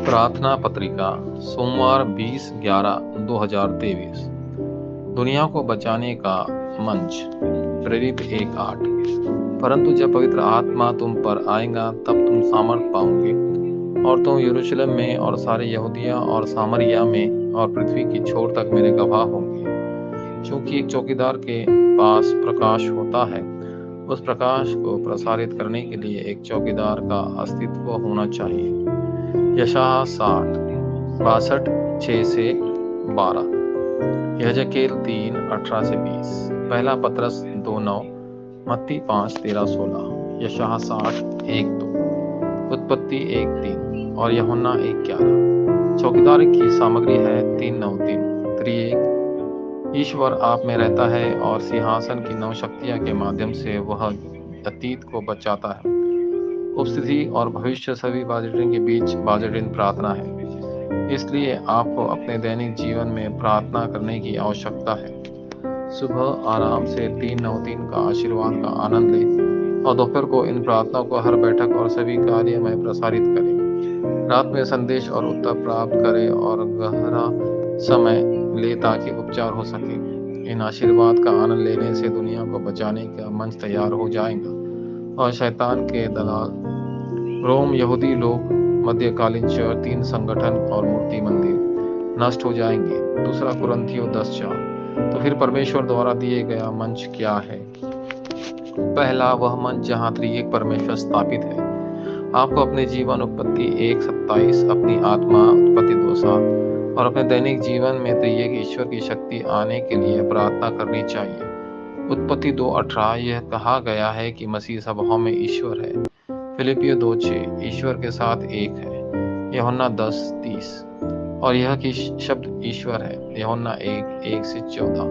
प्रार्थना पत्रिका सोमवार 20/11/2023। दुनिया को बचाने का मंच। प्रेरित 1:8। परंतु जब पवित्र आत्मा तुम पर आएगा तब तुम सामर्थ पाओगे और तुम यरूशलेम में और सारे यहूदिया और सामरिया में और पृथ्वी की छोर तक मेरे गवाह होंगे। क्योंकि एक चौकीदार के पास प्रकाश होता है, उस प्रकाश को प्रसारित करने के लिए एक चौकीदार का अस्तित्व होना चाहिए। यशायाह 60:62-6-12। यहेजकेल 3:18-20। पहला पतरस 2:9। मत्ती 5:13-16। यशायाह 60:1-2। उत्पत्ति 1:3 और यूहन्ना 1:11। चौकीदार की सामग्री है 3:9-3। त्रिएक ईश्वर आप में रहता है और सिंहासन की 9 शक्तियां के माध्यम से वह अतीत को बचाता है। उपस्थिति और भविष्य सभी बाजेटिन के बीच बाजेटिन प्रार्थना है। इसलिए आपको अपने दैनिक जीवन में प्रार्थना करने की आवश्यकता है। सुबह आराम से 3:9-3 का आशीर्वाद का आनंद लें और दोपहर को इन प्रार्थनाओं को हर बैठक और सभी कार्य में प्रसारित करें। रात में संदेश और उत्तर प्राप्त करें और गहरा समय ले ताकि उपचार हो सके। इन आशीर्वाद का आनंद लेने से दुनिया को बचाने का मंच तैयार हो जाएगा और शैतान के दलाल रोम, यहूदी लोग, मध्यकालीन चर्च, 3 संगठन और मूर्ति मंदिर नष्ट हो जाएंगे। दूसरा कुरिन्थियों 10:4। तो फिर परमेश्वर द्वारा दिए गया मंच क्या है? पहला, वह मंच जहाँ त्रिएक परमेश्वर स्थापित है। आपको अपने जीवन उत्पत्ति 1:27, अपनी आत्मा उत्पत्ति 2:7 और अपने दैनिक जीवन में त्रिएक ईश्वर की शक्ति आने के लिए प्रार्थना करनी चाहिए। उत्पत्ति 2:18 यह कहा गया है कि मसीह सभाओं में ईश्वर है। फिलिपियों 2:6 ईश्वर के साथ एक है। यूहन्ना 10:30 और यह कि शब्द ईश्वर है। यूहन्ना 1:1-14।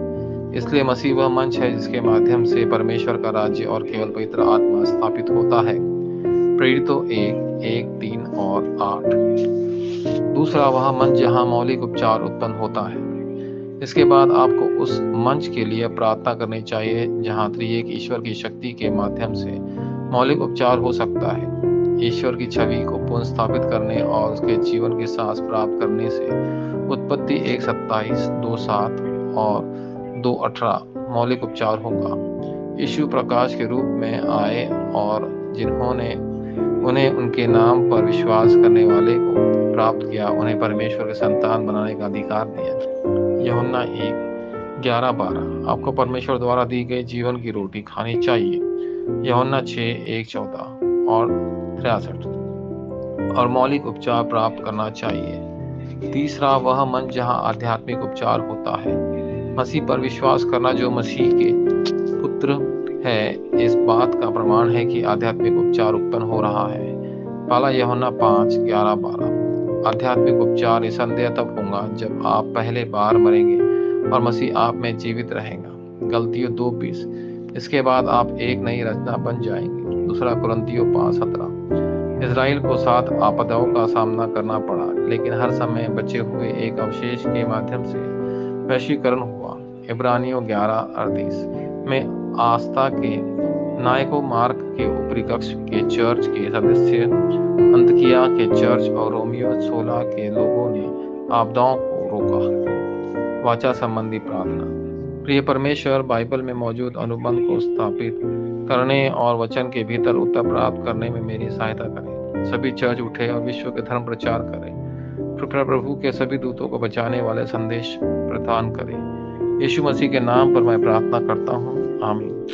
इसलिए मसीह वह मंच है जिसके माध्यम से परमेश्वर का राज्य और केवल पवित्र आत्मा स्थापित होता है। प्रेरितों 1:3 और 8। दूसरा, वह मंच जहाँ मौलिक उपचार उत्पन्न होता है। इसके बाद आपको उस मंच के लिए प्रार्थना करनी चाहिए जहाँ त्रिएक ईश्वर की शक्ति के माध्यम से मौलिक उपचार हो सकता है। ईश्वर की छवि को पुनः स्थापित करने और उसके जीवन की सांस प्राप्त करने से उत्पत्ति 1:27, 2:7 और 2:18 मौलिक उपचार होगा। यीशु प्रकाश के रूप में आए और जिन्होंने उन्हें उनके नाम पर विश्वास करने वाले को प्राप्त किया, उन्हें परमेश्वर के संतान बनाने का अधिकार दिया। यूहन्ना 1:11-12। आपको परमेश्वर द्वारा दी गई जीवन की रोटी खानी चाहिए। यूहन्ना 6:1-14 और 63 और मौलिक उपचार प्राप्त करना चाहिए। तीसरा, वह मंच जहाँ आध्यात्मिक उपचार होता है। मसीह पर विश्वास करना जो मसीह के पुत्र है, इस बात का प्रमाण है कि आध्यात्मिक उपचार उत्पन्न हो रहा है। पहला यूहन्ना 5:11-12। आध्यात्मिक उपचार निसंदेह तब होगा जब आप पहले बार मरेंगे और मसीह आप में जीवित रहेगा। गलतियों 2:20। इसके बाद आप एक नई रचना बन जाएंगे। दूसरा कुरिन्थियों 5:17। इजराइल को 7 आपदाओं का सामना करना पड़ा, लेकिन हर समय बचे हुए एक अवशेष के माध्यम से वैश्वीकरण हुआ। इब्रानियों 11:38 में आस्था के नायकों मार्क के ऊपरी कक्ष के चर्च के सदस्य, अंतकिया के चर्च और रोमियो 16 के लोगों ने आपदाओं को रोका। वाचा संबंधी प्रार्थना। प्रिय परमेश्वर, बाइबल में मौजूद अनुबंध को स्थापित करने और वचन के भीतर उत्तर प्राप्त करने में मेरी सहायता करें। सभी चर्च उठे और विश्व के धर्म प्रचार करें। प्रभु के सभी दूतों को बचाने वाले संदेश प्रदान करें। यीशु मसीह के नाम पर मैं प्रार्थना करता हूँ, आमीन।